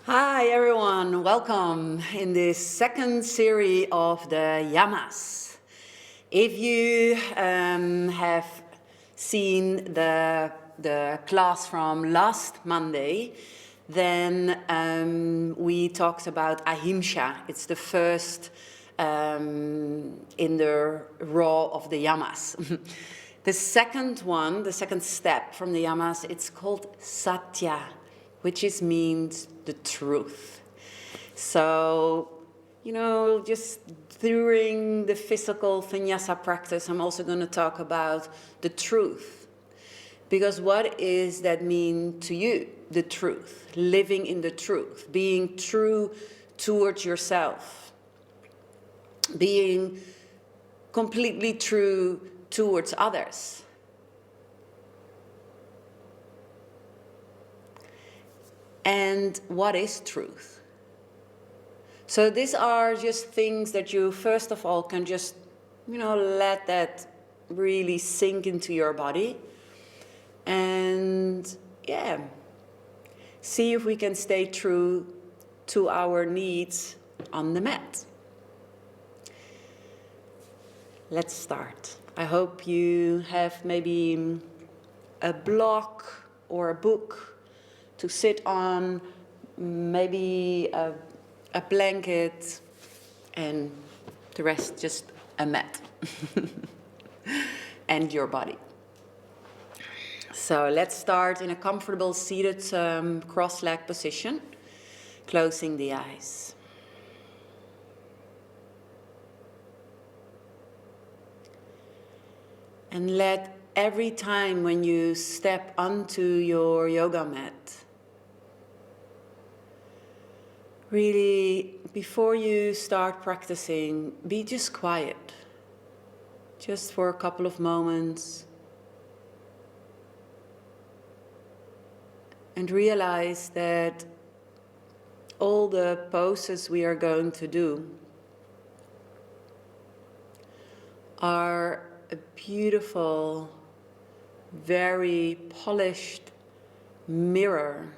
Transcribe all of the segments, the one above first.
Hi everyone, welcome in this second series of the Yamas. If you have seen the class from last Monday, then we talked about Ahimsa. It's the first in the role of the Yamas. The second one, the second step from the Yamas, it's called Satya, which means the truth. So, just during the physical Vinyasa practice, I'm also going to talk about the truth. Because what does that mean to you? The truth, living in the truth, being true towards yourself, being completely true towards others. And what is truth? So these are just things that you, first of all, can just, let that really sink into your body. And see if we can stay true to our needs on the mat. Let's start. I hope you have maybe a block or a book to sit on, maybe a blanket, and the rest just a mat and your body. So let's start in a comfortable seated cross-leg position, closing the eyes. And let every time when you step onto your yoga mat, really, before you start practicing, be just quiet, just for a couple of moments, and realize that all the poses we are going to do are a beautiful, very polished mirror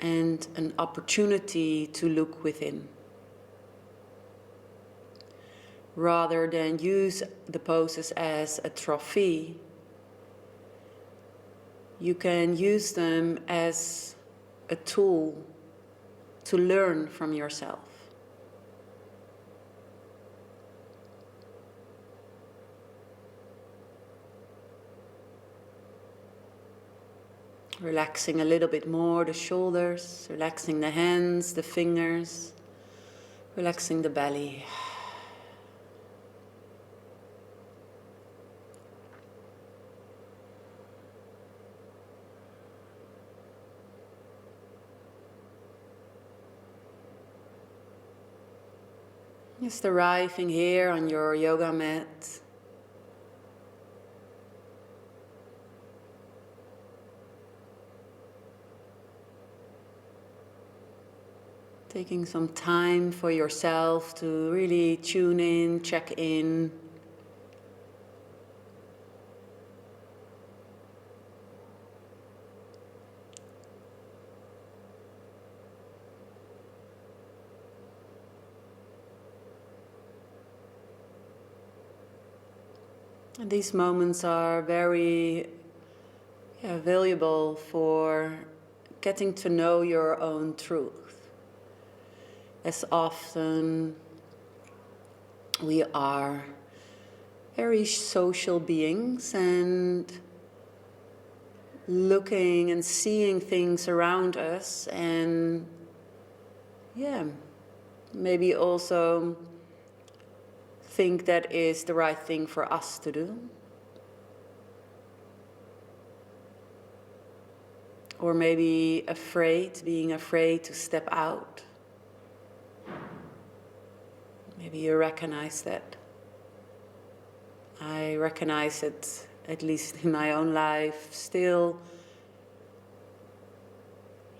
and an opportunity to look within. Rather than use the poses as a trophy, you can use them as a tool to learn from yourself. Relaxing a little bit more the shoulders, relaxing the hands, the fingers, relaxing the belly. Just arriving here on your yoga mat. Taking some time for yourself to really tune in, check in. And these moments are very valuable for getting to know your own truth. As often we are very social beings and looking and seeing things around us, and maybe also think that is the right thing for us to do. Or maybe being afraid to step out. Maybe you recognize that. I recognize it, at least in my own life, still.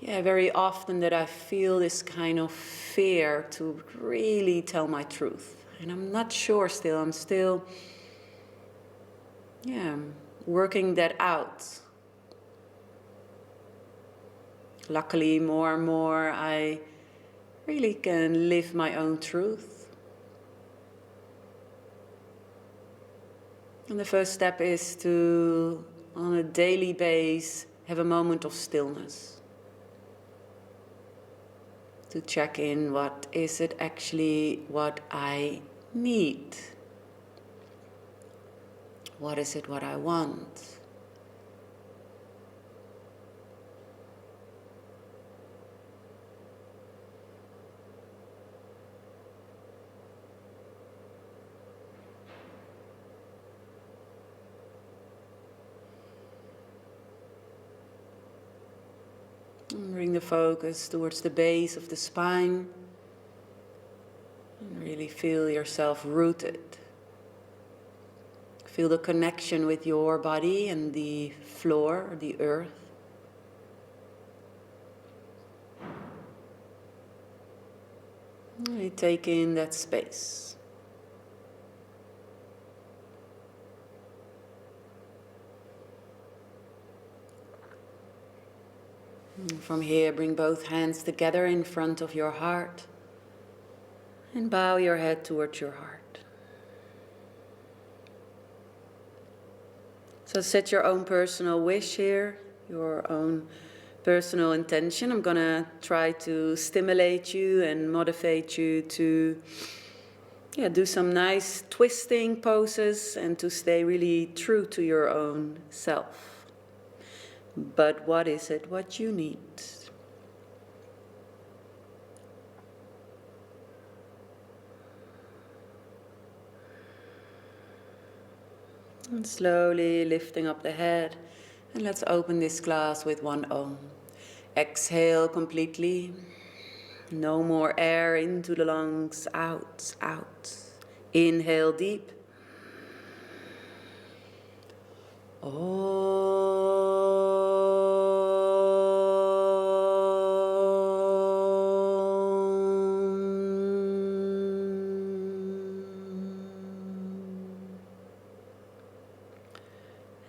Very often that I feel this kind of fear to really tell my truth. And I'm not sure still, I'm still, working that out. Luckily, more and more, I really can live my own truth. And the first step is to, on a daily basis, have a moment of stillness. To check in, what is it actually what I need? What is it what I want? And bring the focus towards the base of the spine. And really feel yourself rooted. Feel the connection with your body and the floor, the earth. Really take in that space. And from here, bring both hands together in front of your heart and bow your head towards your heart. So set your own personal wish here, your own personal intention. I'm going to try to stimulate you and motivate you to do some nice twisting poses and to stay really true to your own self. But what is it what you need? And slowly lifting up the head. And let's open this glass with one Om. Exhale completely. No more air into the lungs. Out, out. Inhale deep.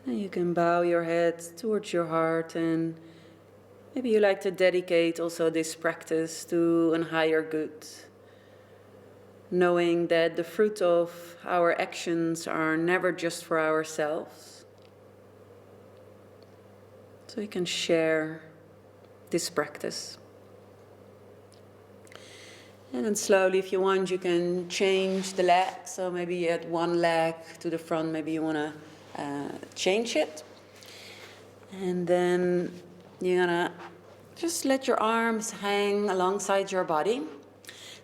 And you can bow your head towards your heart, and maybe you like to dedicate also this practice to a higher good, knowing that the fruit of our actions are never just for ourselves. So you can share this practice. And then slowly, if you want, you can change the leg. So maybe you add one leg to the front, maybe you want to change it. And then you're gonna just let your arms hang alongside your body.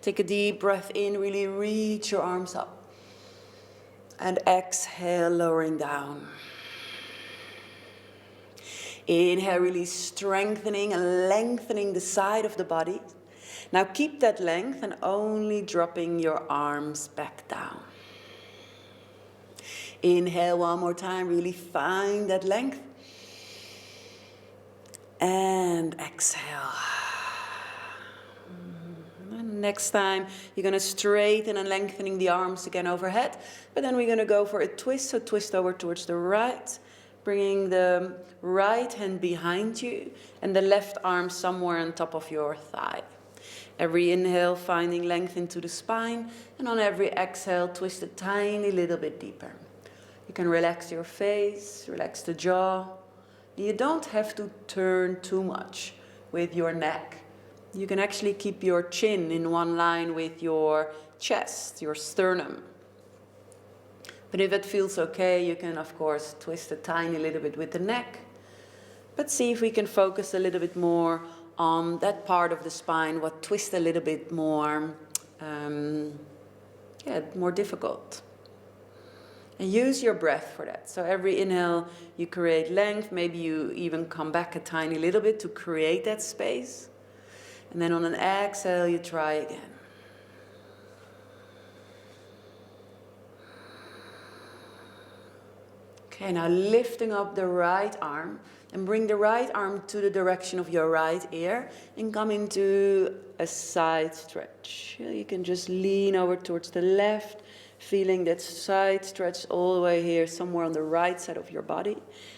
Take a deep breath in, really reach your arms up. And exhale, lowering down. Inhale, really strengthening and lengthening the side of the body. Now keep that length and only dropping your arms back down. Inhale one more time, really find that length. And exhale. And next time, you're going to straighten and lengthening the arms again overhead. But then we're going to go for a twist. So twist over towards the right. Bringing the right hand behind you and the left arm somewhere on top of your thigh. Every inhale, finding length into the spine. And on every exhale, twist a tiny little bit deeper. You can relax your face, relax the jaw. You don't have to turn too much with your neck. You can actually keep your chin in one line with your chest, your sternum. But if it feels okay, you can, of course, twist a tiny little bit with the neck. But see if we can focus a little bit more on that part of the spine, what twists a little bit more, more difficult. And use your breath for that. So every inhale, you create length. Maybe you even come back a tiny little bit to create that space. And then on an exhale, you try again. Okay, now lifting up the right arm and bring the right arm to the direction of your right ear and come into a side stretch. You can just lean over towards the left, Feeling that side stretch all the way here, somewhere on the right side of your body.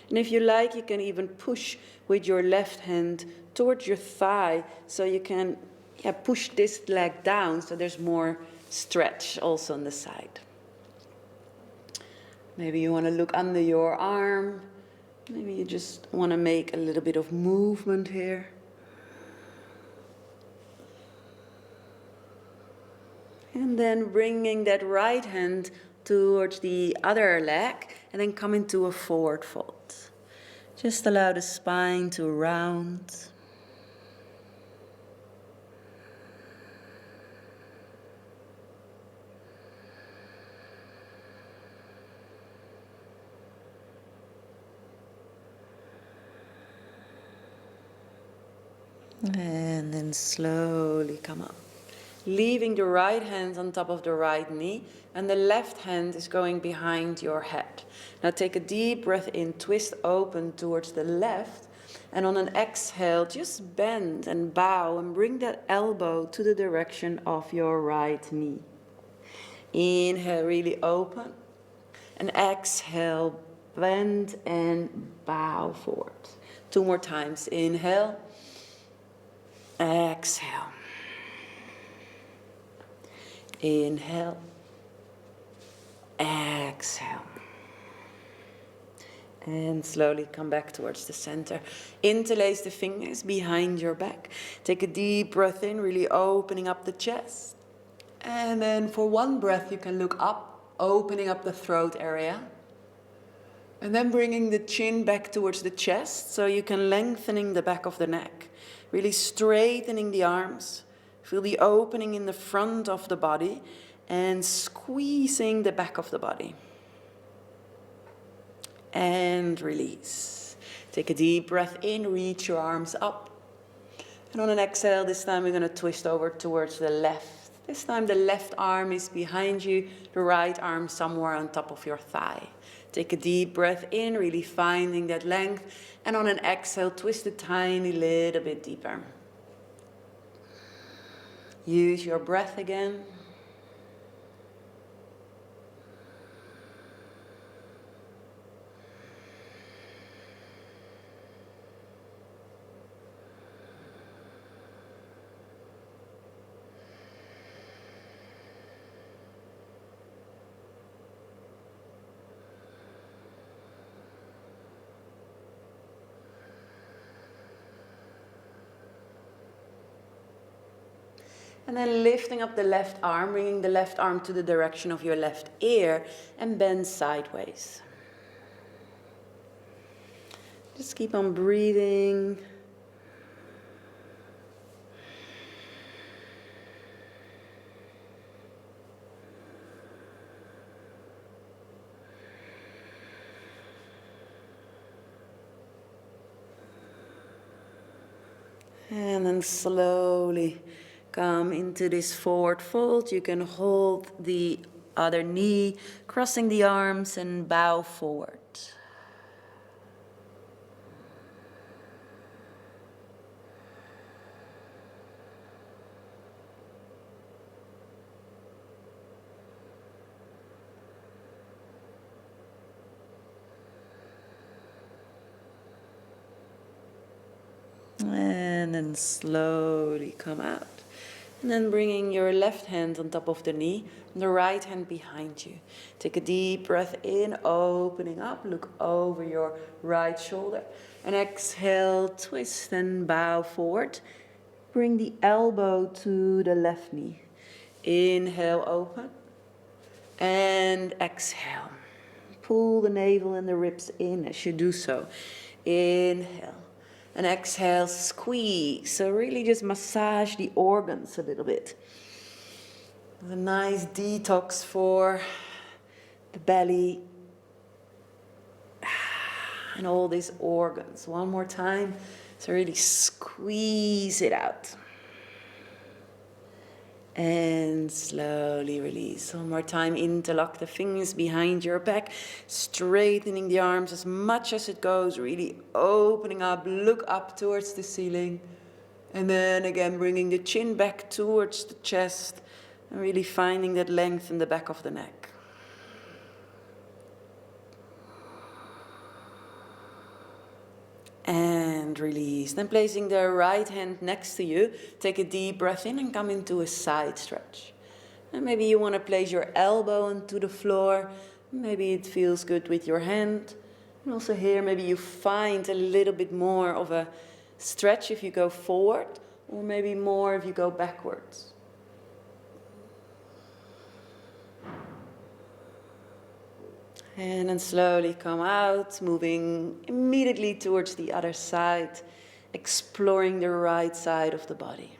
And if you like, you can even push with your left hand towards your thigh, so you can push this leg down, so there's more stretch also on the side. Maybe you want to look under your arm. Maybe you just want to make a little bit of movement here. And then bringing that right hand towards the other leg and then come into a forward fold. Just allow the spine to round. And then slowly come up. Leaving the right hand on top of the right knee, and the left hand is going behind your head. Now take a deep breath in, twist open towards the left, and on an exhale, just bend and bow and bring that elbow to the direction of your right knee. Inhale, really open, and exhale, bend and bow forward. 2 more times, inhale, exhale. Inhale, exhale. And slowly come back towards the center. Interlace the fingers behind your back. Take a deep breath in, really opening up the chest. And then for 1 breath, you can look up, opening up the throat area. And then bringing the chin back towards the chest, so you can lengthening the back of the neck. Really straightening the arms. Feel the opening in the front of the body and squeezing the back of the body. And release. Take a deep breath in, reach your arms up. And on an exhale, this time we're going to twist over towards the left. This time the left arm is behind you, the right arm somewhere on top of your thigh. Take a deep breath in, really finding that length. And on an exhale, twist a tiny little bit deeper. Use your breath again. And then lifting up the left arm, bringing the left arm to the direction of your left ear and bend sideways. Just keep on breathing. And then slowly come into this forward fold. You can hold the other knee, crossing the arms and bow forward. And then slowly come out. And then bringing your left hand on top of the knee, and the right hand behind you. Take a deep breath in, opening up, look over your right shoulder. And exhale, twist and bow forward. Bring the elbow to the left knee. Inhale, open. And exhale. Pull the navel and the ribs in as you do so. Inhale. And exhale, squeeze. So really just massage the organs a little bit. A nice detox for the belly and all these organs. One more time. So really squeeze it out. And slowly release. One more time, interlock the fingers behind your back, straightening the arms as much as it goes, really opening up, look up towards the ceiling. And then again, bringing the chin back towards the chest and really finding that length in the back of the neck. And release. Then placing the right hand next to you, take a deep breath in and come into a side stretch. And maybe you want to place your elbow onto the floor. Maybe it feels good with your hand. And also here, maybe you find a little bit more of a stretch if you go forward, or maybe more if you go backwards. And then slowly come out, moving immediately towards the other side, exploring the right side of the body.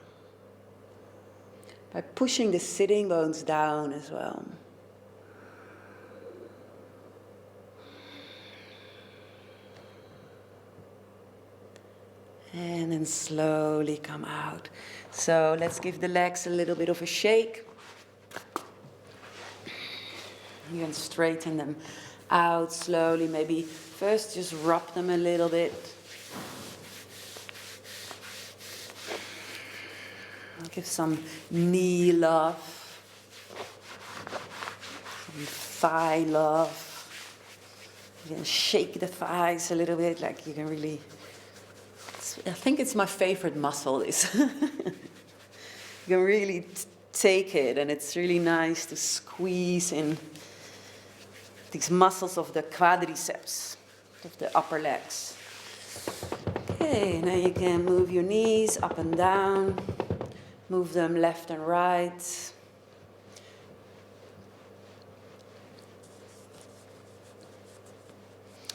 By pushing the sitting bones down as well. And then slowly come out. So let's give the legs a little bit of a shake. You can straighten them out slowly. Maybe first just rub them a little bit. Give some knee love. Some thigh love. You can shake the thighs a little bit, like you can really... I think it's my favorite muscle, this. You can really take it, and it's really nice to squeeze in these muscles of the quadriceps, of the upper legs. Okay, now you can move your knees up and down, move them left and right.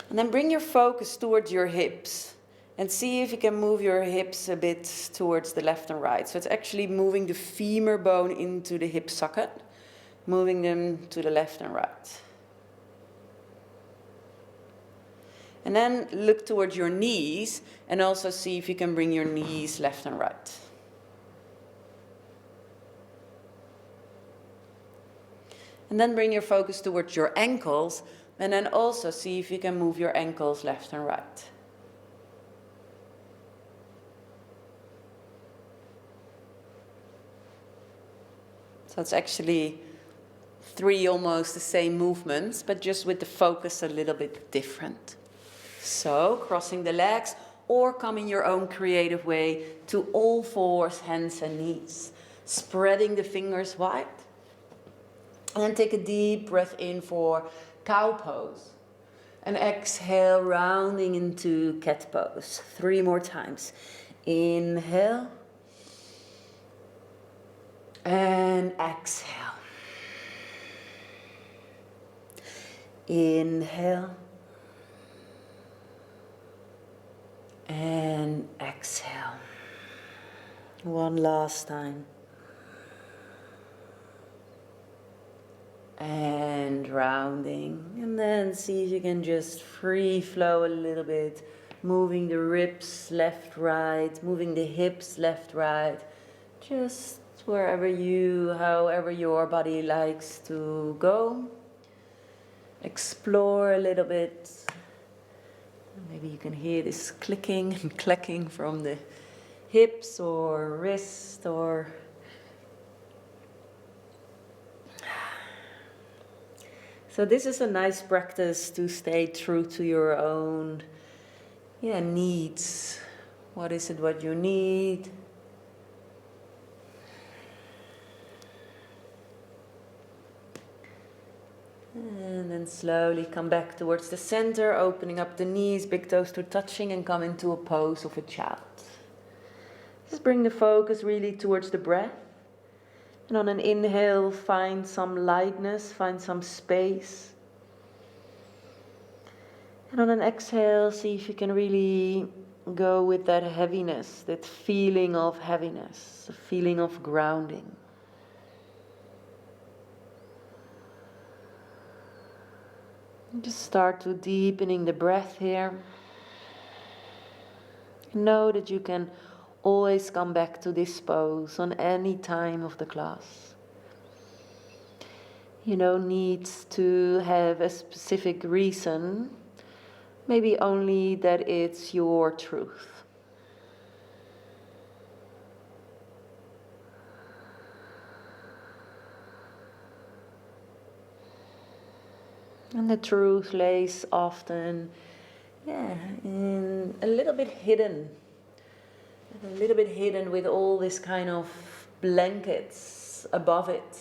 And then bring your focus towards your hips and see if you can move your hips a bit towards the left and right. So it's actually moving the femur bone into the hip socket, moving them to the left and right. And then look towards your knees and also see if you can bring your knees left and right. And then bring your focus towards your ankles and then also see if you can move your ankles left and right. So it's actually 3 almost the same movements, but just with the focus a little bit different. So, crossing the legs, or come in your own creative way to all fours, hands and knees. Spreading the fingers wide. And then take a deep breath in for cow pose. And exhale, rounding into cat pose. 3 more times. Inhale. And exhale. Inhale. And exhale. One last time. And rounding. And then see if you can just free flow a little bit. Moving the ribs left, right. Moving the hips left, right. Just wherever however your body likes to go. Explore a little bit. Maybe you can hear this clicking and clacking from the hips or wrist or... So this is a nice practice to stay true to your own needs. What is it what you need? And then slowly come back towards the center, opening up the knees, big toes to touching, and come into a pose of a child. Just bring the focus really towards the breath. And on an inhale, find some lightness, find some space. And on an exhale, see if you can really go with that heaviness, that feeling of heaviness, a feeling of grounding. Just start to deepening the breath here. Know that you can always come back to this pose on any time of the class. You don't need to have a specific reason, maybe only that it's your truth. And the truth lays often Yeah, and a little bit hidden. A little bit hidden with all this kind of blankets above it.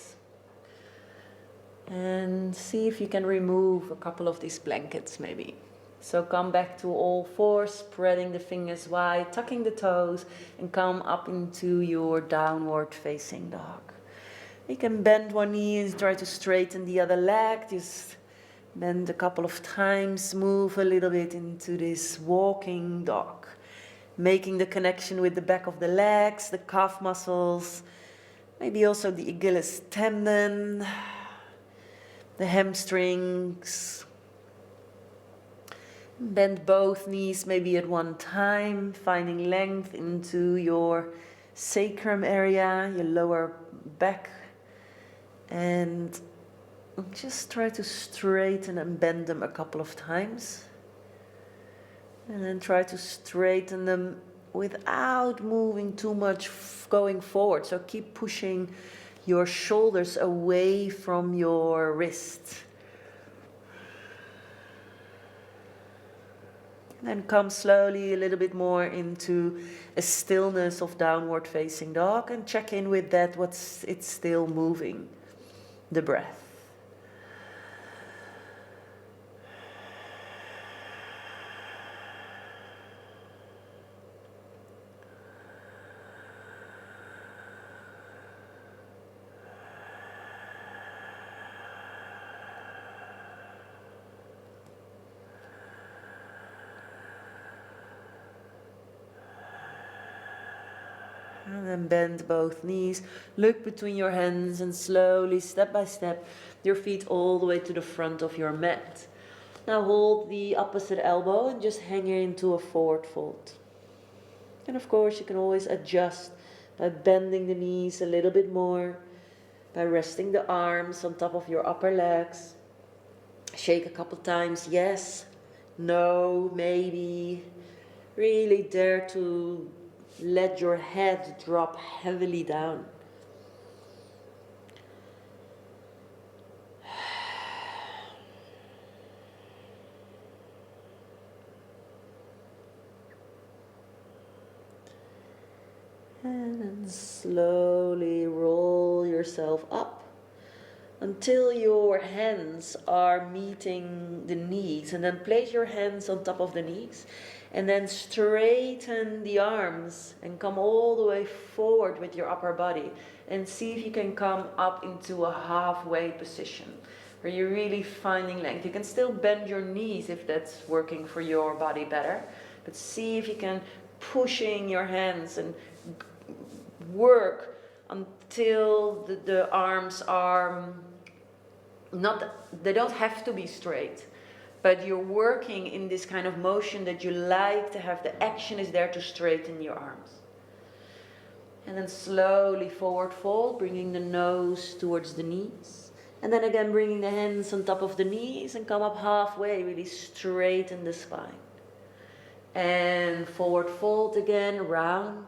And see if you can remove a couple of these blankets maybe. So come back to all fours, spreading the fingers wide, tucking the toes, and come up into your downward facing dog. You can bend one knee and try to straighten the other leg. Just bend a couple of times, move a little bit into this walking dog. Making the connection with the back of the legs, the calf muscles, maybe also the Achilles tendon, the hamstrings. Bend both knees maybe at one time, finding length into your sacrum area, your lower back. And just try to straighten and bend them a couple of times. And then try to straighten them without moving too much, going forward. So keep pushing your shoulders away from your wrist. Then come slowly a little bit more into a stillness of downward facing dog and check in with that, it's still moving, the breath. And then bend both knees, look between your hands and slowly, step by step, your feet all the way to the front of your mat. Now hold the opposite elbow and just hang it into a forward fold. And of course you can always adjust by bending the knees a little bit more, by resting the arms on top of your upper legs. Shake a couple times, yes, no, maybe. Really dare to let your head drop heavily down. And then slowly roll yourself up until your hands are meeting the knees. And then place your hands on top of the knees. And then straighten the arms and come all the way forward with your upper body. And see if you can come up into a halfway position where you're really finding length. You can still bend your knees if that's working for your body better. But see if you can pushing your hands and work until the arms are they don't have to be straight. But you're working in this kind of motion that you like to have. The action is there to straighten your arms. And then slowly forward fold, bringing the nose towards the knees. And then again bringing the hands on top of the knees and come up halfway, really straighten the spine. And forward fold again, round.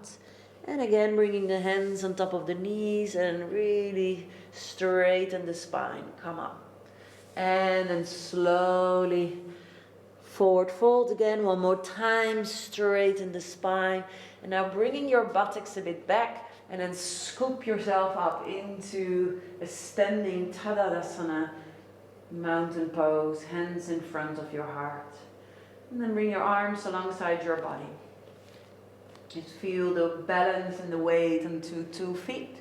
And again bringing the hands on top of the knees and really straighten the spine, come up. And then slowly forward fold again, one more time, straighten the spine. And now bringing your buttocks a bit back and then scoop yourself up into a standing Tadasana, mountain pose, hands in front of your heart. And then bring your arms alongside your body. Just feel the balance and the weight onto 2 feet.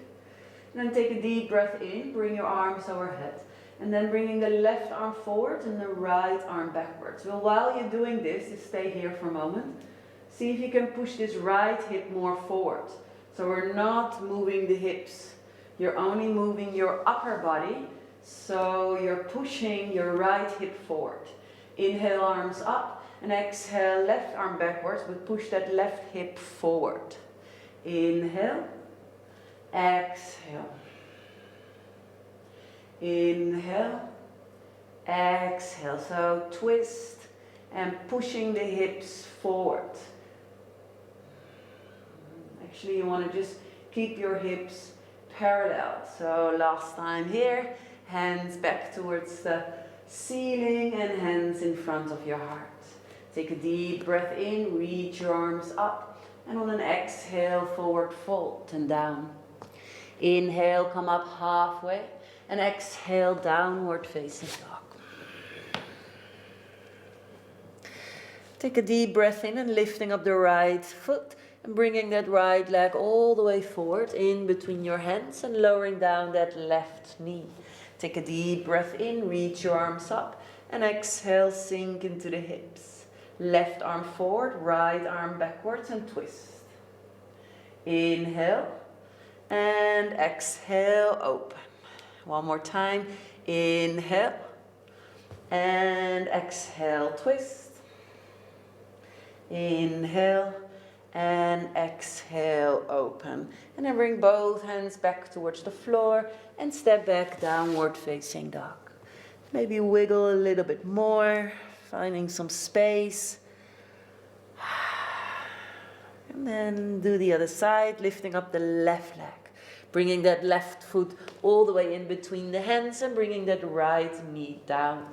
And then take a deep breath in, bring your arms overhead. And then bringing the left arm forward and the right arm backwards. Well, while you're doing this, just stay here for a moment. See if you can push this right hip more forward. So we're not moving the hips. You're only moving your upper body. So you're pushing your right hip forward. Inhale, arms up. And exhale, left arm backwards, but push that left hip forward. Inhale. Exhale. Inhale, exhale. So twist and pushing the hips forward. Actually, you want to just keep your hips parallel. So last time here, hands back towards the ceiling and hands in front of your heart. Take a deep breath in, reach your arms up, and on an exhale, forward fold and down. Inhale, come up halfway, and exhale, downward facing dog. Take a deep breath in and lifting up the right foot and bringing that right leg all the way forward in between your hands and lowering down that left knee. Take a deep breath in, reach your arms up, and exhale, sink into the hips. Left arm forward, right arm backwards and twist. Inhale and exhale, open. One more time. Inhale and exhale, twist. Inhale and exhale, open. And then bring both hands back towards the floor and step back, downward facing dog. Maybe wiggle a little bit more, finding some space. And then do the other side, lifting up the left leg. Bringing that left foot all the way in between the hands and bringing that right knee down.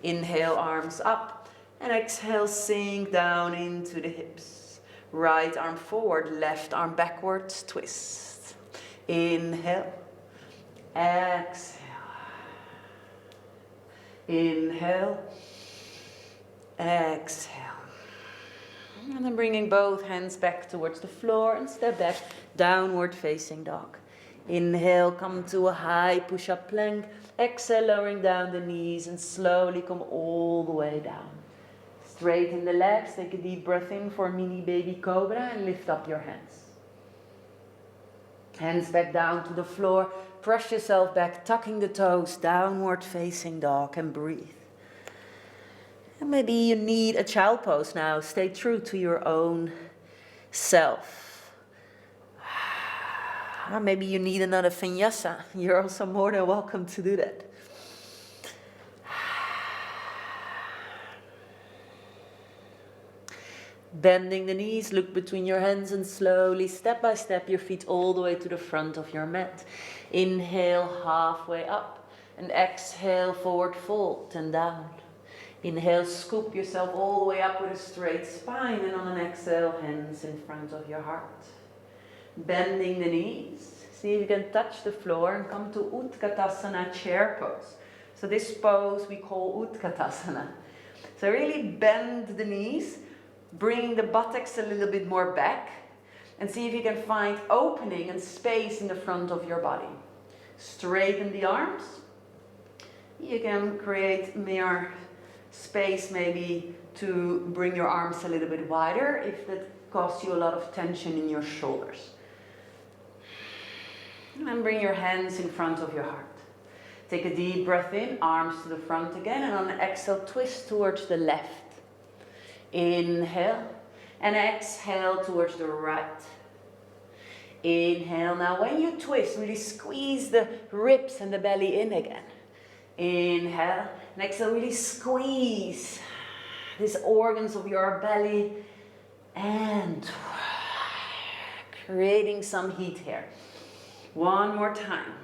Inhale, arms up. And exhale, sink down into the hips. Right arm forward, left arm backwards, twist. Inhale. Exhale. Inhale. Exhale. And then bringing both hands back towards the floor and step back, downward facing dog. Inhale, come to a high push-up plank. Exhale, lowering down the knees and slowly come all the way down. Straighten the legs, take a deep breath in for mini baby cobra and lift up your hands. Hands back down to the floor, press yourself back, tucking the toes, downward facing dog, and breathe. And maybe you need a child pose now. Stay true to your own self. Maybe you need another Vinyasa. You're also more than welcome to do that. Bending the knees, look between your hands and slowly, step by step, your feet all the way to the front of your mat. Inhale, halfway up, and exhale, forward fold and down. Inhale, scoop yourself all the way up with a straight spine, and on an exhale, hands in front of your heart. Bending the knees, see if you can touch the floor and come to Utkatasana, chair pose. So this pose we call Utkatasana. So really bend the knees, bring the buttocks a little bit more back, and see if you can find opening and space in the front of your body. Straighten the arms. You can create more space maybe to bring your arms a little bit wider if that causes you a lot of tension in your shoulders. And bring your hands in front of your heart. Take a deep breath in, arms to the front again, and on an exhale, twist towards the left. Inhale, and exhale towards the right. Inhale, now when you twist, really squeeze the ribs and the belly in again. Inhale, and exhale, really squeeze these organs of your belly and creating some heat here. One more time.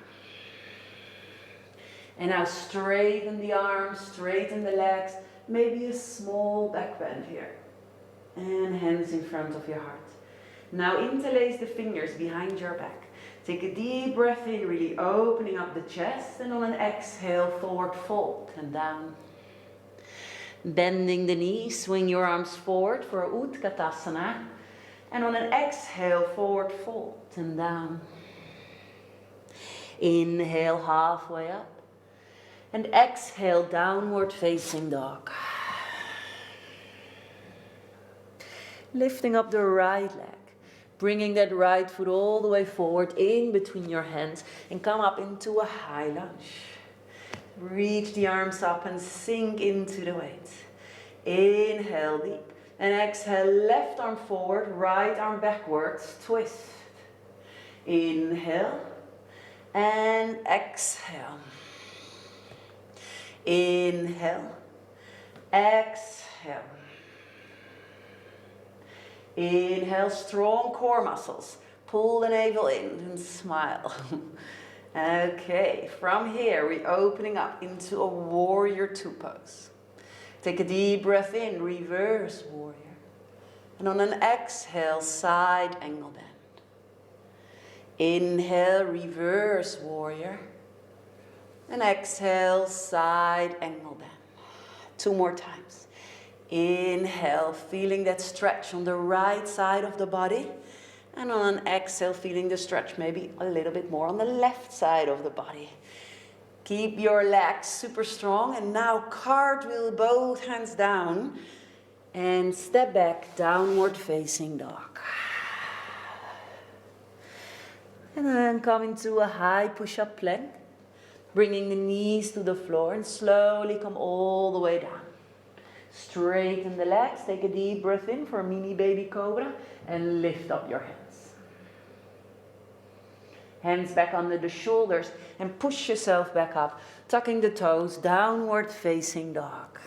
And now straighten the arms, straighten the legs, maybe a small back bend here. And hands in front of your heart. Now interlace the fingers behind your back. Take a deep breath in, really opening up the chest, and on an exhale, forward fold and down. Bending the knees, swing your arms forward for Utkatasana, and on an exhale, forward fold and down. Inhale, halfway up, and exhale, downward facing dog. Lifting up the right leg. Bringing that right foot all the way forward in between your hands and come up into a high lunge. Reach the arms up and sink into the weight. Inhale deep and exhale, left arm forward, right arm backwards, twist. Inhale and exhale. Inhale, exhale. Inhale, strong core muscles. Pull the navel in and smile. Okay, from here we're opening up into a warrior two pose. Take a deep breath in, reverse warrior. And on an exhale, side angle bend. Inhale, reverse warrior. And exhale, side angle bend. 2 more times. Inhale, feeling that stretch on the right side of the body. And on an exhale, feeling the stretch maybe a little bit more on the left side of the body. Keep your legs super strong. And now cartwheel both hands down. And step back, downward facing dog. And then come into a high push-up plank. Bringing the knees to the floor and slowly come all the way down. Straighten the legs, take a deep breath in for a mini baby cobra and lift up your hands. Hands back under the shoulders and push yourself back up, tucking the toes, downward facing dog.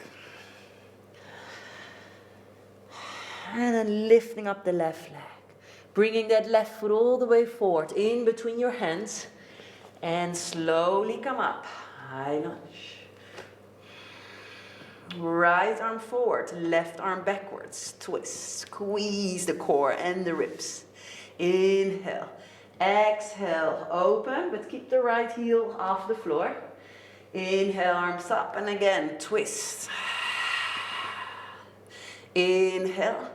And then lifting up the left leg, bringing that left foot all the way forward, in between your hands. And slowly come up, high lunge. Right arm forward, left arm backwards, twist, squeeze the core and the ribs. Inhale, exhale, open, but keep the right heel off the floor. Inhale, arms up, and again, twist. Inhale,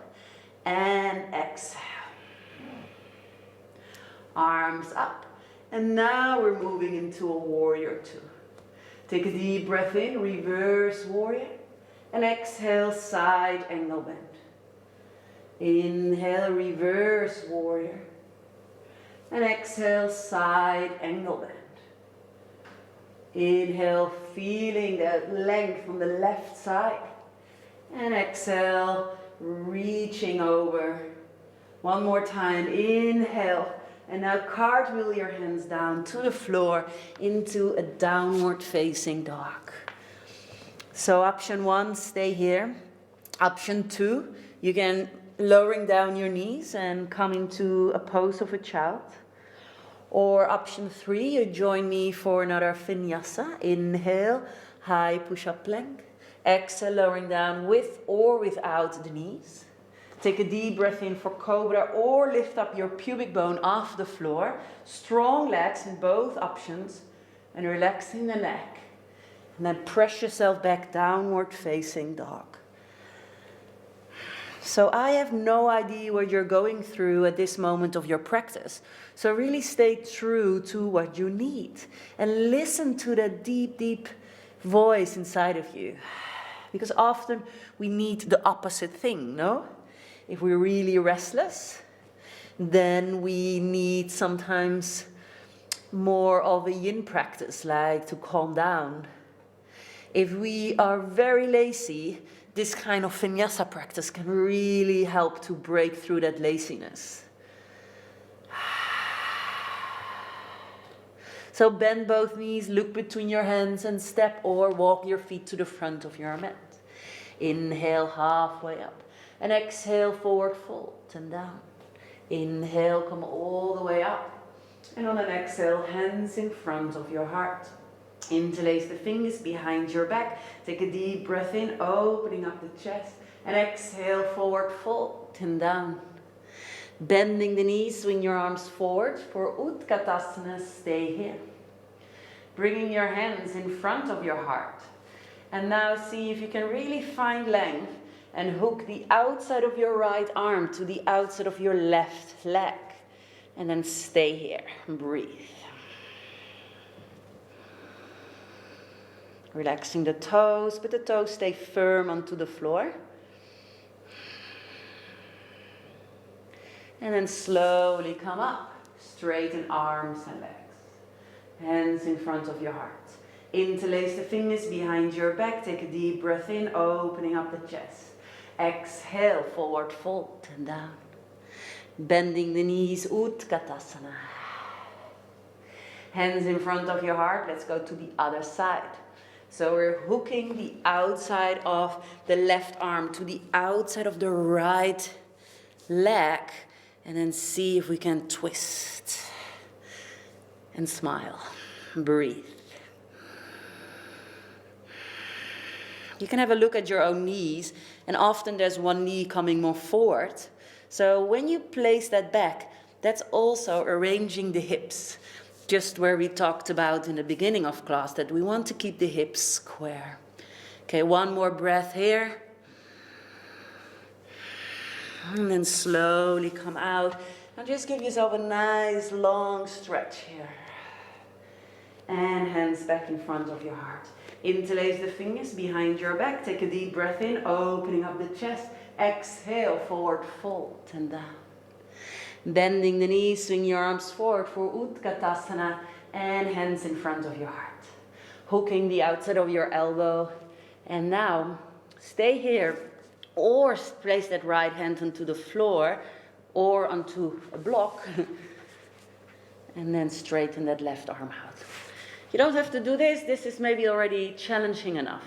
and exhale. Arms up. And now we're moving into a warrior 2. Take a deep breath in, reverse warrior. And exhale, side angle bend. Inhale, reverse warrior. And exhale, side angle bend. Inhale, feeling that length on the left side. And exhale, reaching over. One more time, inhale. And now cartwheel your hands down to the floor into a downward facing dog. So option 1, stay here. Option 2, you can lowering down your knees and come into a pose of a child. Or option 3, you join me for another Vinyasa. Inhale, high push-up plank. Exhale, lowering down with or without the knees. Take a deep breath in for cobra or lift up your pubic bone off the floor. Strong legs in both options and relaxing the neck. And then press yourself back, downward facing dog. So I have no idea what you're going through at this moment of your practice. So really stay true to what you need and listen to that deep, deep voice inside of you. Because often we need the opposite thing, no? If we're really restless, then we need sometimes more of a yin practice, like to calm down. If we are very lazy, this kind of vinyasa practice can really help to break through that laziness. So bend both knees, look between your hands and step or walk your feet to the front of your mat. Inhale, halfway up. And exhale, forward fold and down. Inhale, come all the way up. And on an exhale, hands in front of your heart. Interlace the fingers behind your back. Take a deep breath in, opening up the chest. And exhale, forward fold and down. Bending the knees, swing your arms forward. For Utkatasana, stay here. Bringing your hands in front of your heart. And now see if you can really find length and hook the outside of your right arm to the outside of your left leg. And then stay here. Breathe. Relaxing the toes, but the toes stay firm onto the floor. And then slowly come up. Straighten arms and legs. Hands in front of your heart. Interlace the fingers behind your back. Take a deep breath in, opening up the chest. Exhale, forward fold and down. Bending the knees, Utkatasana. Hands in front of your heart. Let's go to the other side. So we're hooking the outside of the left arm to the outside of the right leg. And then see if we can twist. And smile. Breathe. You can have a look at your own knees, and often there's one knee coming more forward. So when you place that back, that's also arranging the hips, just where we talked about in the beginning of class, that we want to keep the hips square. Okay, one more breath here. And then slowly come out. And just give yourself a nice long stretch here. And hands back in front of your heart. Interlace the fingers behind your back. Take a deep breath in, opening up the chest. Exhale, forward fold and down. Bending the knees, swing your arms forward for Utkatasana and hands in front of your heart. Hooking the outside of your elbow. And now, stay here or place that right hand onto the floor or onto a block. And then straighten that left arm out. You don't have to do this. This is maybe already challenging enough.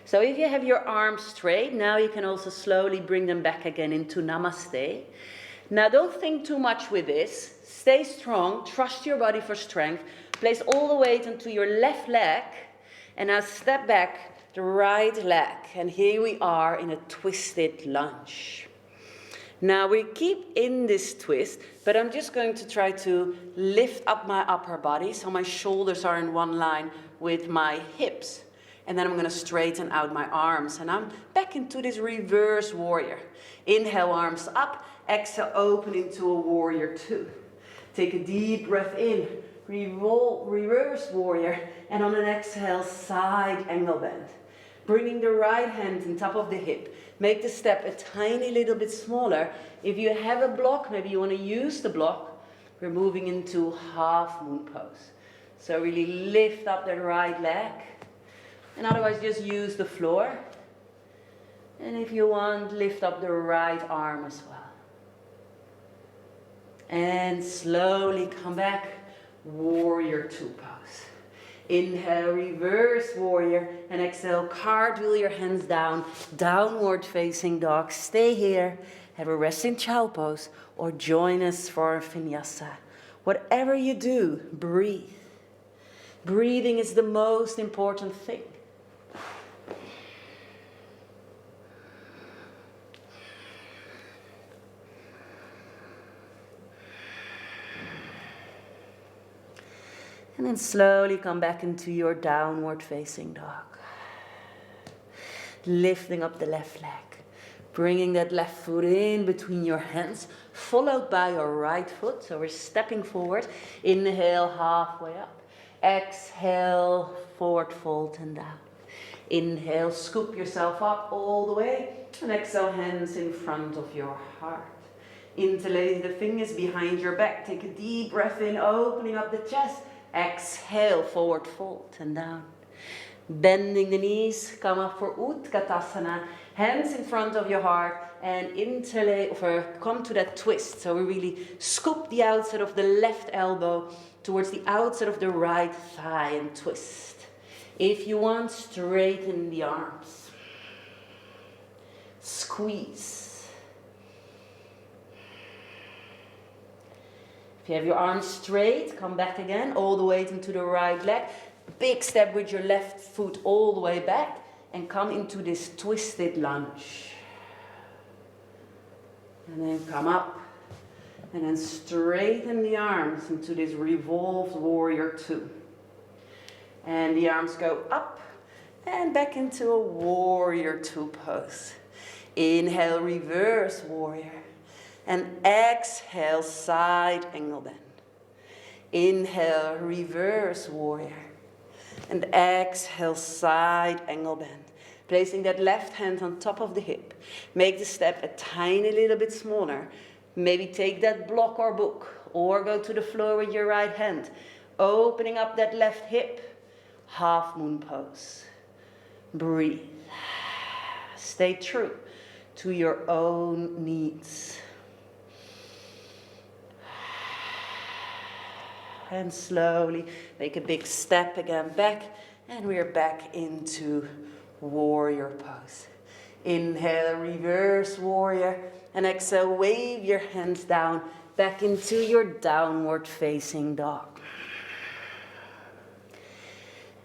So if you have your arms straight, now you can also slowly bring them back again into Namaste. Now don't think too much with this. Stay strong, trust your body for strength. Place all the weight onto your left leg. And now step back the right leg. And here we are in a twisted lunge. Now we keep in this twist, but I'm just going to try to lift up my upper body so my shoulders are in one line with my hips. And then I'm going to straighten out my arms. And I'm back into this reverse warrior. Inhale, arms up. Exhale, open into a warrior two. Take a deep breath in. Reverse warrior. And on an exhale, side angle bend. Bringing the right hand on top of the hip. Make the step a tiny little bit smaller. If you have a block, maybe you want to use the block. We're moving into half moon pose. So really lift up the right leg. And otherwise just use the floor. And if you want, lift up the right arm as well. And slowly come back, warrior two pose. Inhale, reverse warrior, and exhale, cartwheel your hands down, downward facing dog. Stay here, have a resting child pose, or join us for Vinyasa. Whatever you do, breathe. Breathing is the most important thing. And then slowly come back into your downward facing dog. Lifting up the left leg. Bringing that left foot in between your hands, followed by your right foot. So we're stepping forward. Inhale, halfway up. Exhale, forward fold and down. Inhale, scoop yourself up all the way. And exhale, hands in front of your heart. Interlace the fingers behind your back. Take a deep breath in, opening up the chest. Exhale, forward fold and down. Bending the knees, come up for Utkatasana. Hands in front of your heart and interlace, or come to that twist. So we really scoop the outside of the left elbow towards the outside of the right thigh and twist. If you want, straighten the arms. Squeeze. If you have your arms straight, come back again, all the way into the right leg. Big step with your left foot all the way back and come into this twisted lunge. And then come up and then straighten the arms into this revolved warrior two. And the arms go up and back into a warrior two pose. Inhale, reverse warrior. And exhale, side angle bend. Inhale, reverse warrior. And exhale, side angle bend. Placing that left hand on top of the hip. Make the step a tiny little bit smaller. Maybe take that block or book. Or go to the floor with your right hand. Opening up that left hip. Half moon pose. Breathe. Stay true to your own needs. And slowly make a big step again back. And we're back into warrior pose. Inhale, reverse warrior. And exhale, wave your hands down back into your downward facing dog.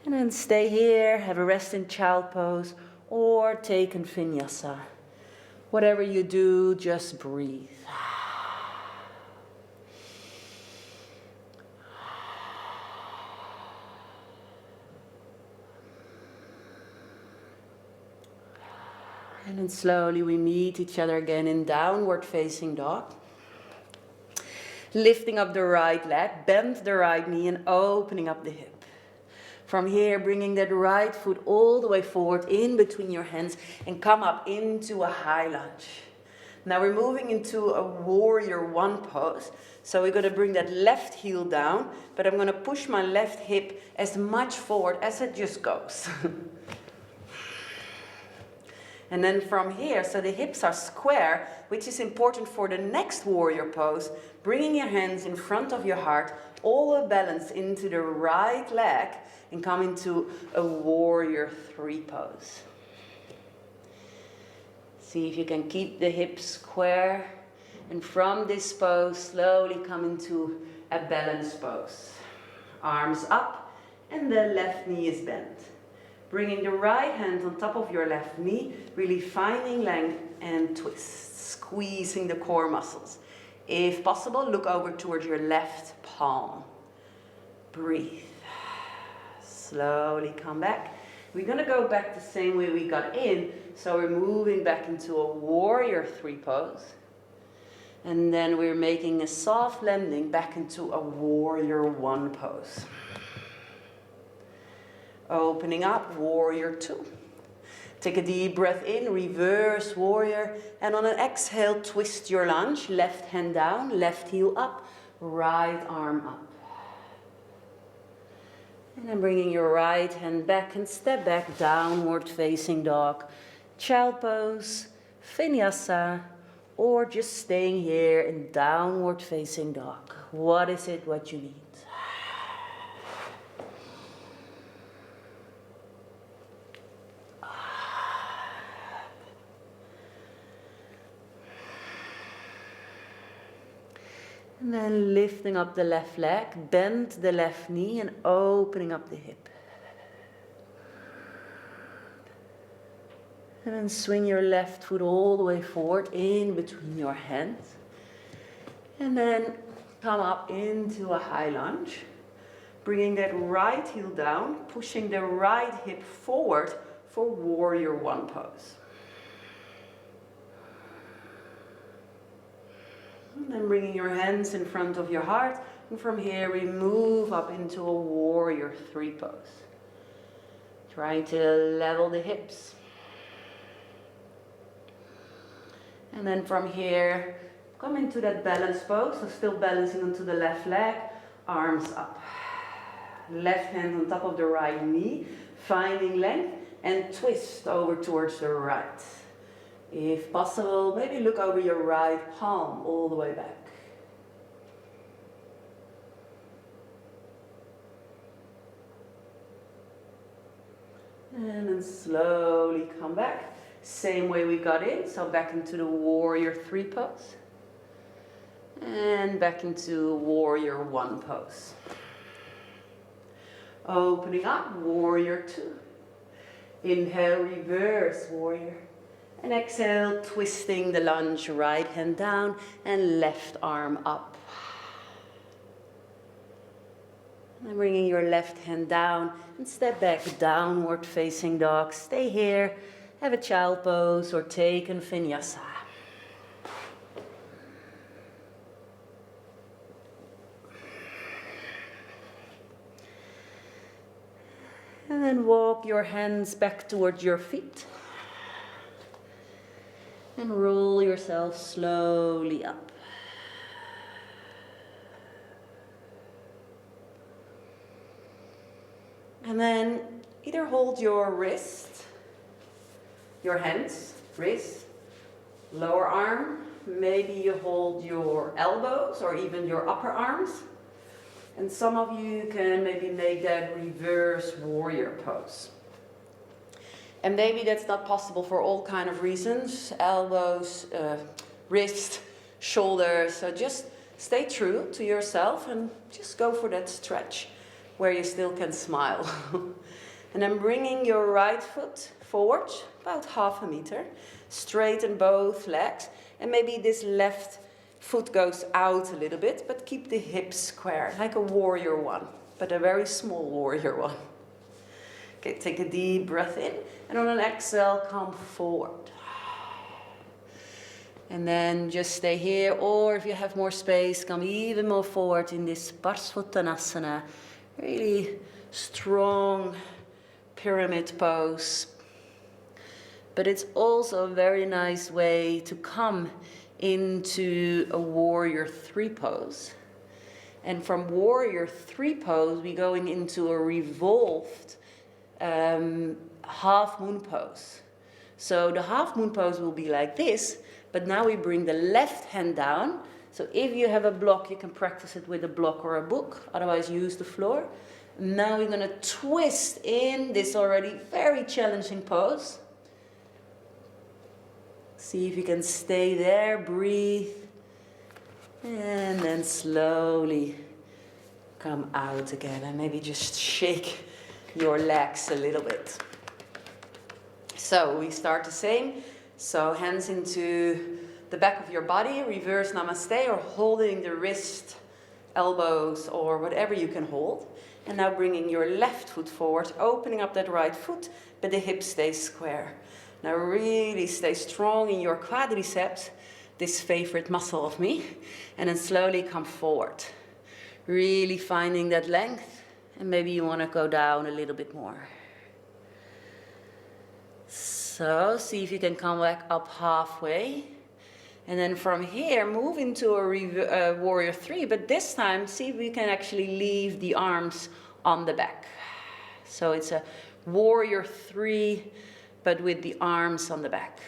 And then stay here, have a rest in child pose or take in Vinyasa. Whatever you do, just breathe. And then slowly we meet each other again in downward facing dog. Lifting up the right leg, bend the right knee and opening up the hip. From here, bringing that right foot all the way forward in between your hands and come up into a high lunge. Now we're moving into a warrior one pose. So we're going to bring that left heel down, but I'm going to push my left hip as much forward as it just goes. And then from here, so the hips are square, which is important for the next warrior pose, bringing your hands in front of your heart, all the balance into the right leg, and come into a warrior three pose. See if you can keep the hips square, and from this pose, slowly come into a balanced pose. Arms up, and the left knee is bent. Bringing the right hand on top of your left knee, really finding length and twist, squeezing the core muscles. If possible, look over towards your left palm. Breathe. Slowly come back. We're going to go back the same way we got in, so we're moving back into a warrior three pose. And then we're making a soft landing back into a warrior one pose. Opening up, warrior two. Take a deep breath in, reverse warrior. And on an exhale, twist your lunge. Left hand down, left heel up, right arm up. And then bringing your right hand back and step back, downward facing dog. Child pose, Vinyasa, or just staying here in downward facing dog. What is it, what you need? And then lifting up the left leg, bend the left knee and opening up the hip. And then swing your left foot all the way forward in between your hands. And then come up into a high lunge. Bringing that right heel down, pushing the right hip forward for warrior one pose. And then bringing your hands in front of your heart. And from here we move up into a warrior three pose. Trying to level the hips. And then from here, come into that balance pose. So still balancing onto the left leg, arms up. Left hand on top of the right knee, finding length and twist over towards the right. If possible, maybe look over your right palm all the way back. And then slowly come back. Same way we got in, so back into the warrior three pose. And back into warrior one pose. Opening up, warrior two. Inhale, reverse warrior. And exhale, twisting the lunge, right hand down and left arm up. And bringing your left hand down and step back, downward facing dog. Stay here, have a child pose or take in Vinyasa. And then walk your hands back towards your feet. And roll yourself slowly up. And then either hold your wrist, your hands, wrist, lower arm. Maybe you hold your elbows or even your upper arms. And some of you can maybe make that reverse warrior pose. And maybe that's not possible for all kind of reasons, elbows, wrist, shoulders. So just stay true to yourself and just go for that stretch. where you still can smile. And then bringing your right foot forward, about 1/2 meter. Straighten both legs. And maybe this left foot goes out a little bit, but keep the hips square, like a warrior one, but a very small warrior one. Okay, take a deep breath in, and on an exhale, come forward. And then just stay here, or if you have more space, come even more forward in this Parsvottanasana, really strong pyramid pose. But it's also a very nice way to come into a warrior 3 pose. And from warrior 3 pose, we're going into a revolved half moon pose. So the half moon pose will be like this, but now we bring the left hand down. So if you have a block, you can practice it with a block or a book, otherwise use the floor. Now we're going to twist in this already very challenging pose. See if you can stay there, breathe, and then slowly come out again, and maybe just shake your legs a little bit. So we start the same. So hands into the back of your body, reverse namaste, or holding the wrist, elbows, or whatever you can hold. And now bringing your left foot forward, opening up that right foot, but the hips stay square. Now really stay strong in your quadriceps, this favorite muscle of me, and then slowly come forward. Really finding that length, and maybe you want to go down a little bit more. So see if you can come back up halfway. And then from here, move into a warrior 3, but this time see if we can actually leave the arms on the back. So it's a warrior 3, but with the arms on the back.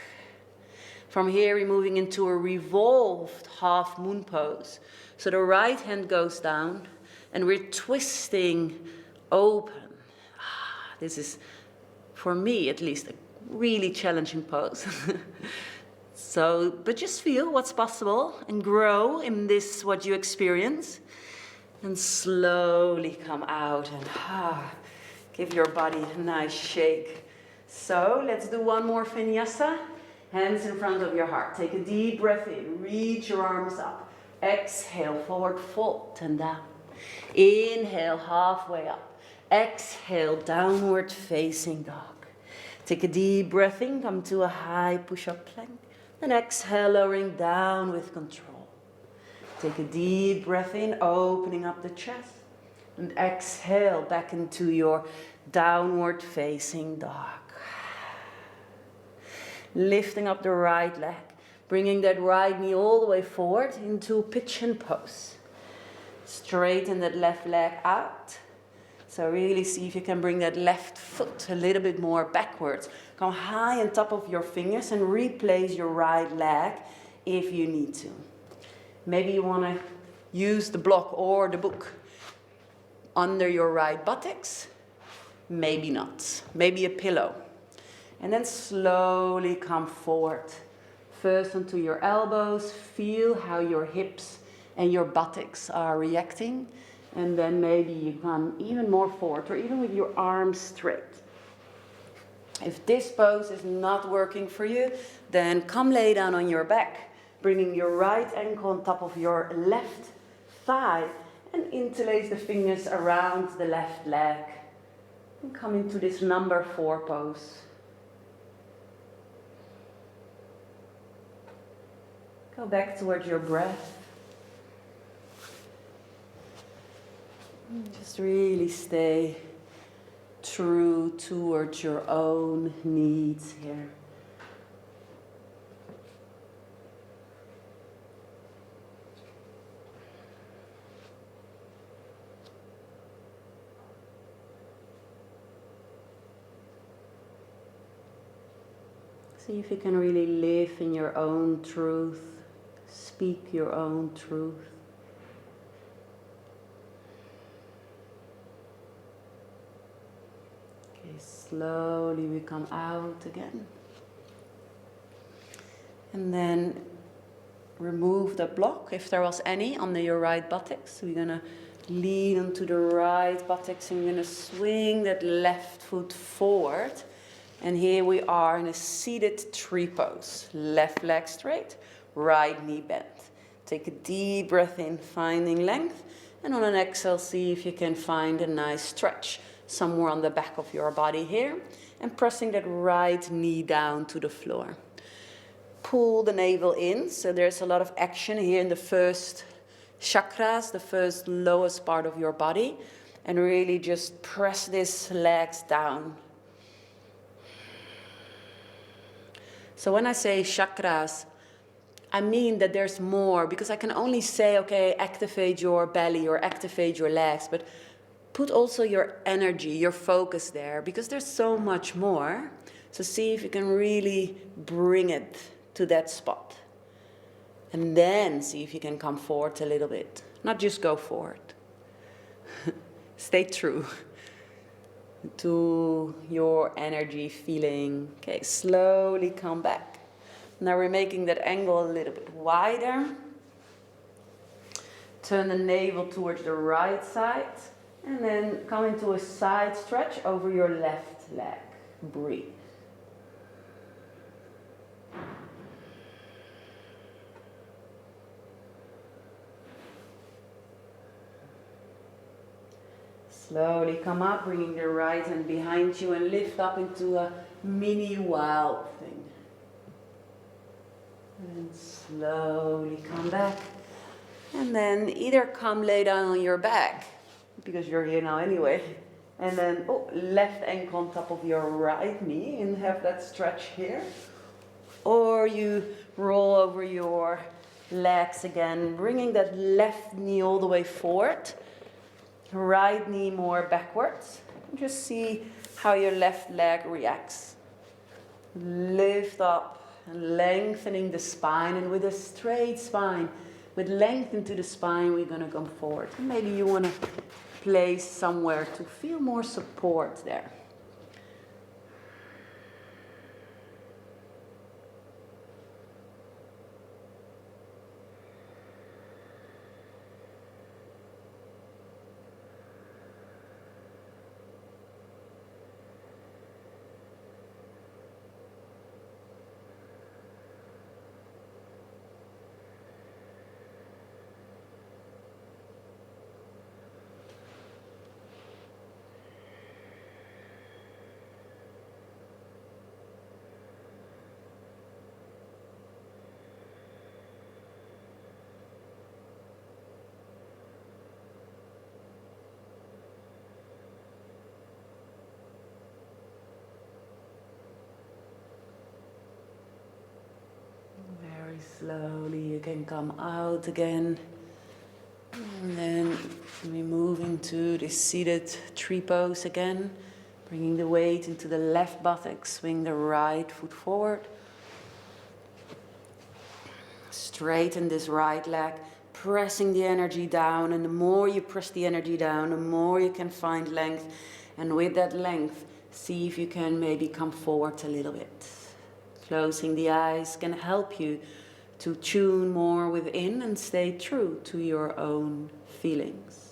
From here, we're moving into a revolved half moon pose. So the right hand goes down, and we're twisting open. This is, for me at least, a really challenging pose. So, but just feel what's possible and grow in this, what you experience. And slowly come out and give your body a nice shake. So let's do one more Vinyasa. Hands in front of your heart. Take a deep breath in. Reach your arms up. Exhale, forward fold and down. Inhale, halfway up. Exhale, downward facing dog. Take a deep breath in. Come to a high push-up plank. And exhale, lowering down with control. Take a deep breath in, opening up the chest. And exhale back into your downward facing dog. Lifting up the right leg, bringing that right knee all the way forward into pigeon pose. Straighten that left leg out. So really see if you can bring that left foot a little bit more backwards. Come high on top of your fingers and replace your right leg if you need to. Maybe you want to use the block or the book under your right buttocks. Maybe not. Maybe a pillow. And then slowly come forward. First onto your elbows. Feel how your hips and your buttocks are reacting. And then maybe you come even more forward, or even with your arms straight. If this pose is not working for you, then come lay down on your back, bringing your right ankle on top of your left thigh, and interlace the fingers around the left leg. And come into this number 4 pose. Go back towards your breath. Just really stay true towards your own needs here. See if you can really live in your own truth. Speak your own truth. Okay, slowly we come out again. And then remove the block, if there was any, under your right buttocks. We're going to Lean onto the right buttocks, and you're going to swing that left foot forward. And here we are in a seated tree pose. Left leg straight, right knee bent. Take a deep breath in, finding length. And on an exhale, see if you can find a nice stretch somewhere on the back of your body here. And pressing that right knee down to the floor. Pull the navel in, so there's a lot of action here in the first chakras, the first lowest part of your body. And really just press these legs down. So when I say chakras, I mean that there's more, because I can only say, okay, activate your belly or activate your legs, but put also your energy, your focus there, because there's so much more. So see if you can really bring it to that spot. And then see if you can come forward a little bit. Not just go forward. Stay true to your energy feeling. Okay, slowly come back. Now we're making that angle a little bit wider. Turn the navel towards the right side. And then come into a side stretch over your left leg. Breathe. Slowly come up, bringing the right hand behind you and lift up into a mini wild thing. And slowly come back. And then either come lay down on your back, because you're here now anyway. And then left ankle on top of your right knee and have that stretch here. Or you roll over your legs again, bringing that left knee all the way forward. Right knee more backwards. Just see how your left leg reacts. Lift up, lengthening the spine, and with a straight spine, with length into the spine, we're going to come forward. And maybe you want to place somewhere to feel more support there. Slowly you can come out again. And then we move into the seated tree pose again. Bringing the weight into the left buttock. Swing the right foot forward. Straighten this right leg. Pressing the energy down. And the more you press the energy down, the more you can find length. And with that length, see if you can maybe come forward a little bit. Closing the eyes can help you to tune more within and stay true to your own feelings.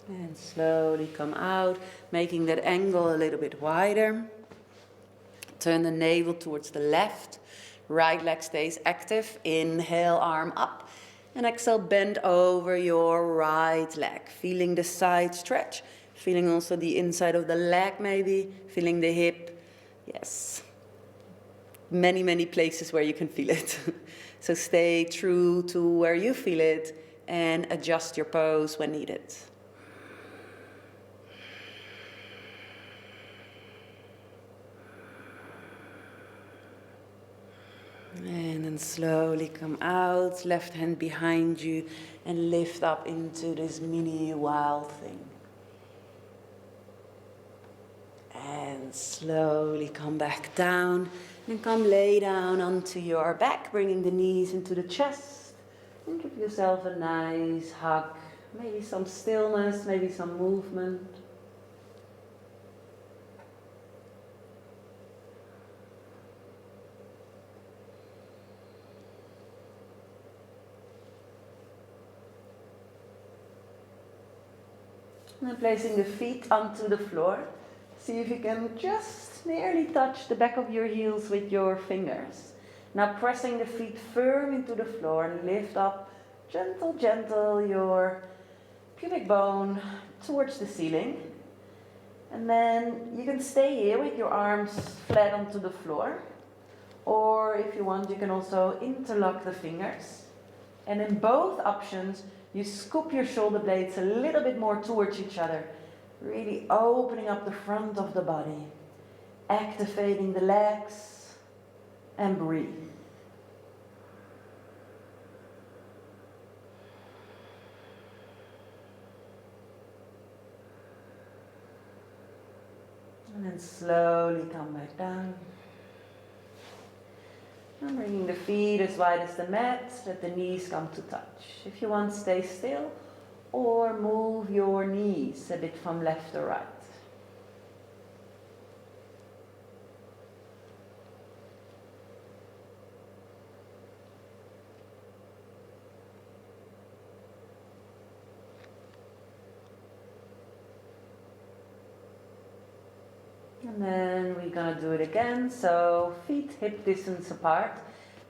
And slowly come out, making that angle a little bit wider. Turn the navel towards the left. Right leg stays active. Inhale, arm up. And exhale, bend over your right leg. Feeling the side stretch. Feeling also the inside of the leg maybe. Feeling the hip. Yes. Many, many places where you can feel it. So stay true to where you feel it and adjust your pose when needed. And then slowly come out, left hand behind you, and lift up into this mini wild thing. And slowly come back down, and come lay down onto your back, bringing the knees into the chest. And give yourself a nice hug, maybe some stillness, maybe some movement. And then placing the feet onto the floor. See if you can just nearly touch the back of your heels with your fingers. Now pressing the feet firm into the floor and lift up gentle, gentle your pubic bone towards the ceiling. And then you can stay here with your arms flat onto the floor. Or if you want, you can also interlock the fingers. And in both options, you scoop your shoulder blades a little bit more towards each other, really opening up the front of the body, activating the legs, and breathe. And then slowly come back down. And bringing the feet as wide as the mat, let the knees come to touch. If you want, stay still or move your knees a bit from left to right. And then we're going to do it again. So feet hip distance apart.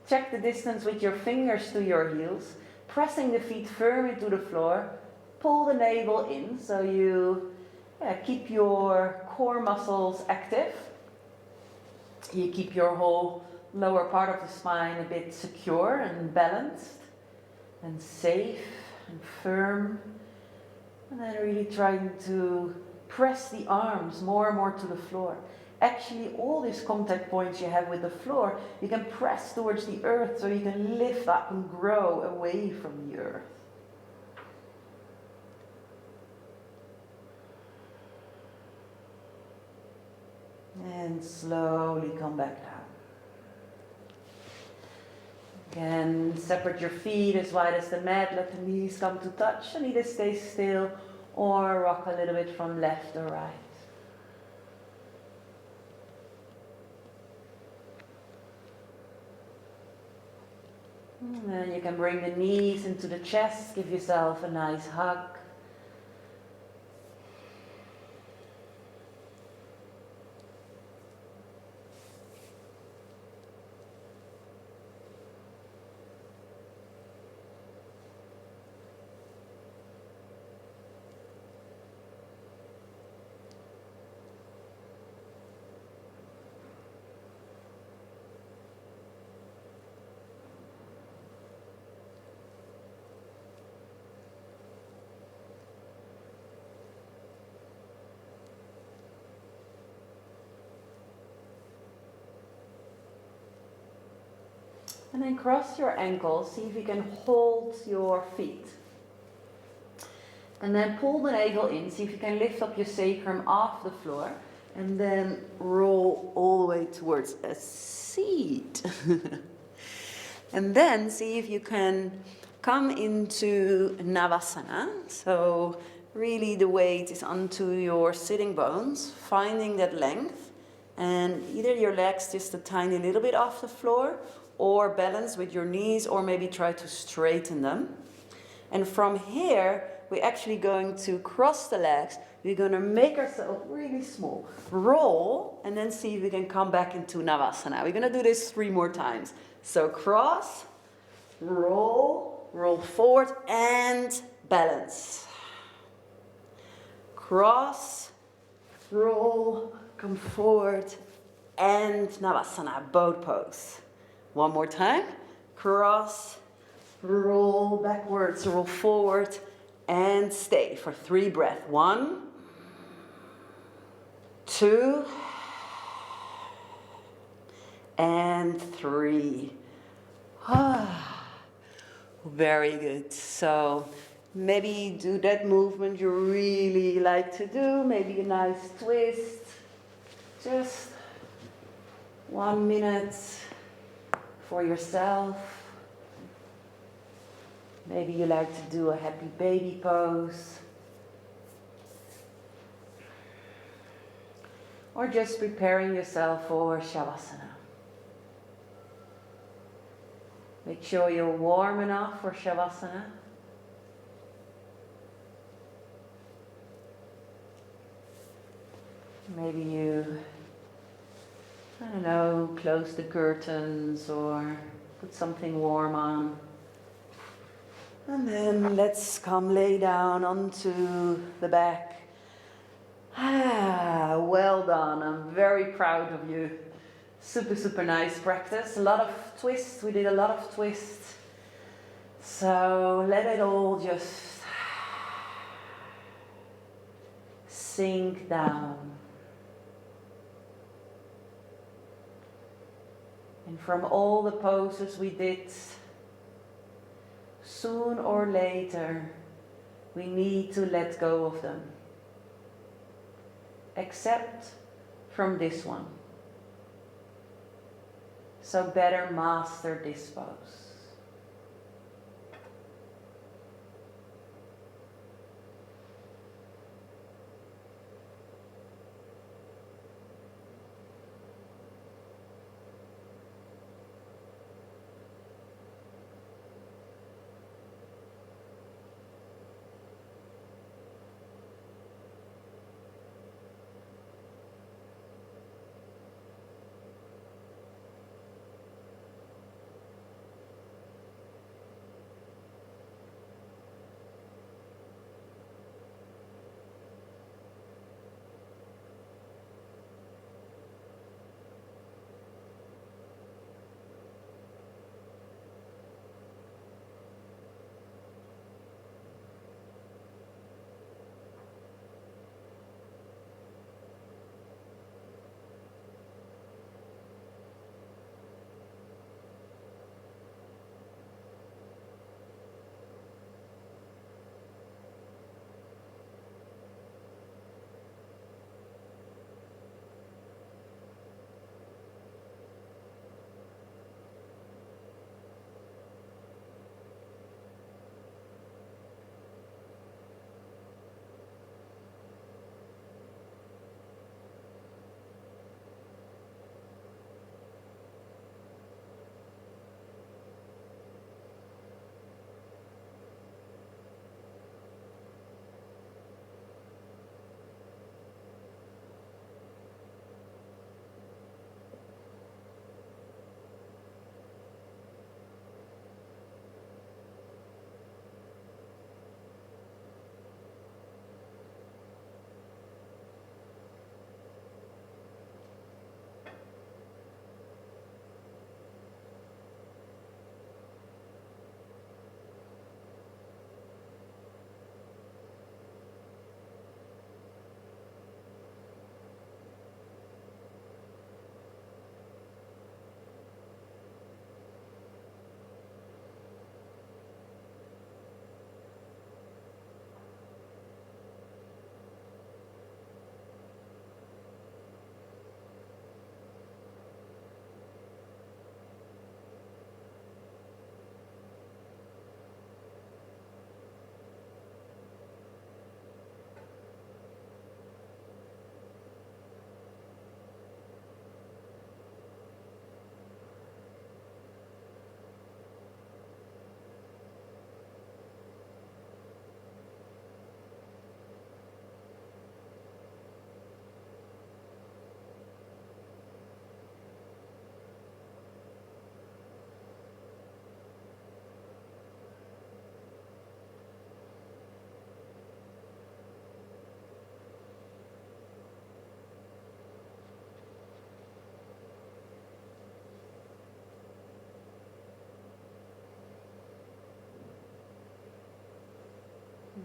Check the distance with your fingers to your heels. Pressing the feet firm into the floor. Pull the navel in so you keep your core muscles active. You keep your whole lower part of the spine a bit secure and balanced and safe and firm. And then really trying to press the arms more and more to the floor. Actually, all these contact points you have with the floor, you can press towards the earth so you can lift up and grow away from the earth. And slowly come back down. Again, separate your feet as wide as the mat, let the knees come to touch, and either stay still or rock a little bit from left or right. And then you can bring the knees into the chest, give yourself a nice hug. And then cross your ankles, see if you can hold your feet. And then pull the navel in, see if you can lift up your sacrum off the floor. And then roll all the way towards a seat. And then see if you can come into Navasana. So really the weight is onto your sitting bones, finding that length. And either your legs just a tiny little bit off the floor, or balance with your knees, or maybe try to straighten them. And from here, we're actually going to cross the legs. We're going to make ourselves really small. Roll, and then see if we can come back into Navasana. We're going to do this 3 more times. So cross, roll, roll forward, and balance. Cross, roll, come forward, and Navasana, boat pose. 1 more time. Cross, roll backwards, roll forward, and stay for 3 breaths. 1, 2, and 3. Very good. So maybe do that movement you really like to do. Maybe a nice twist. Just 1 minute for yourself. Maybe you like to do a happy baby pose. Or just preparing yourself for Shavasana. Make sure you're warm enough for Shavasana. Maybe you, I don't know, close the curtains or put something warm on. And then let's come lay down onto the back. Well done. I'm very proud of you. Super, super nice practice. A lot of twists. We did a lot of twists. So let it all just sink down. And from all the poses we did, soon or later, we need to let go of them. Except from this one. So better master this pose.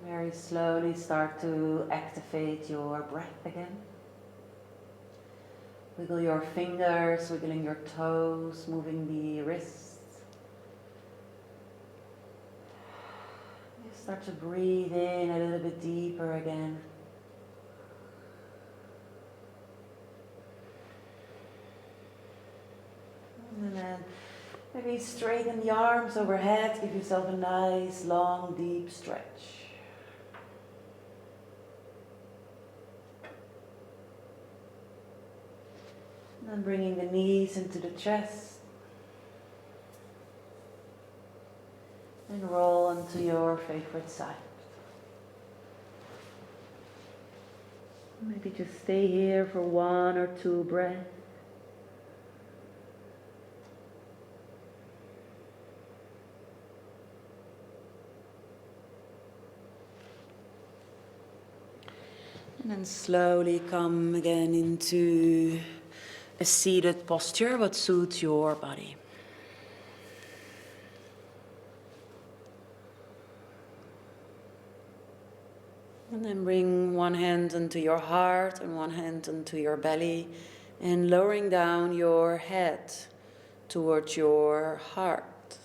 Very slowly start to activate your breath again. Wiggle your fingers, wiggling your toes, moving the wrists, start to breathe in a little bit deeper again. And then maybe straighten the arms overhead, give yourself a nice, long, deep stretch. And then bringing the knees into the chest. And roll onto your favorite side. Maybe just stay here for 1 or 2 breaths. And then slowly come again into a seated posture, what suits your body. And then bring one hand into your heart and one hand into your belly, and lowering down your head towards your heart.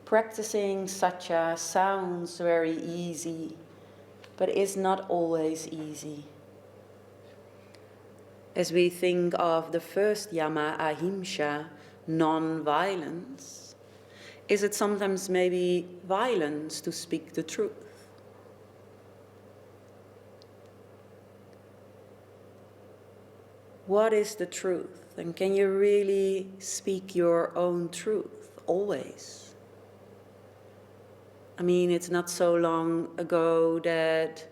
Practicing Satya sounds very easy, but is not always easy. As we think of the first yama, ahimsa, non-violence, is it sometimes maybe violence to speak the truth? What is the truth? And can you really speak your own truth always? I mean, it's not so long ago that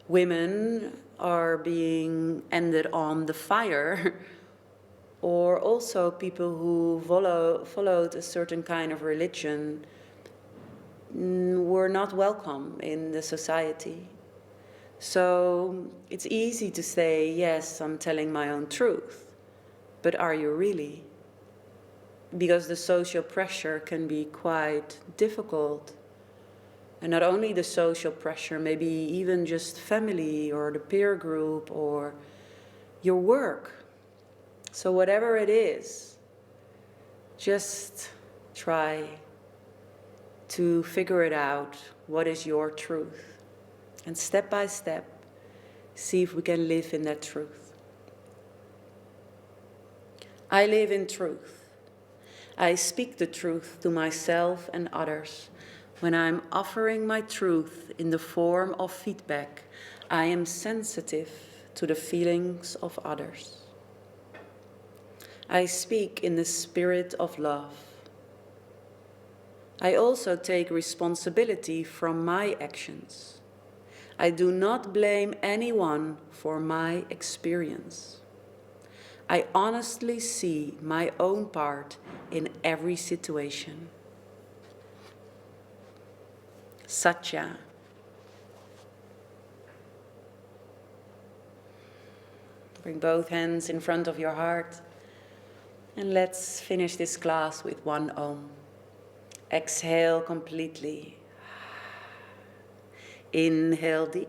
women are being ended on the fire, or also people who followed a certain kind of religion were not welcome in the society. So it's easy to say, yes, I'm telling my own truth, but are you really? Because the social pressure can be quite difficult. And not only the social pressure, maybe even just family or the peer group or your work. So whatever it is, just try to figure it out. What is your truth? And step by step, see if we can live in that truth. I live in truth. I speak the truth to myself and others. When I'm offering my truth in the form of feedback, I am sensitive to the feelings of others. I speak in the spirit of love. I also take responsibility from my actions. I do not blame anyone for my experience. I honestly see my own part in every situation. Satya. Bring both hands in front of your heart, and let's finish this class with one Om. Exhale completely. Inhale deep.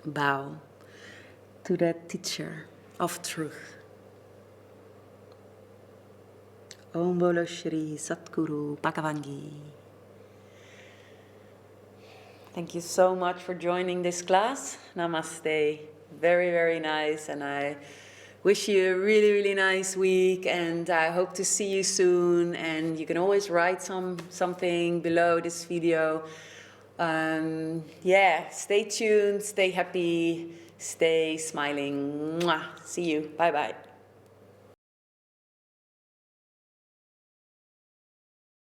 Bow to that teacher of truth. Om Bolo Shri Satguru Bhagavangi. Thank you so much for joining this class. Namaste. Very, very nice. And I wish you a really, really nice week. And I hope to see you soon. And you can always write something below this video. Yeah, stay tuned, stay happy, stay smiling. Mwah. See you. Bye-bye.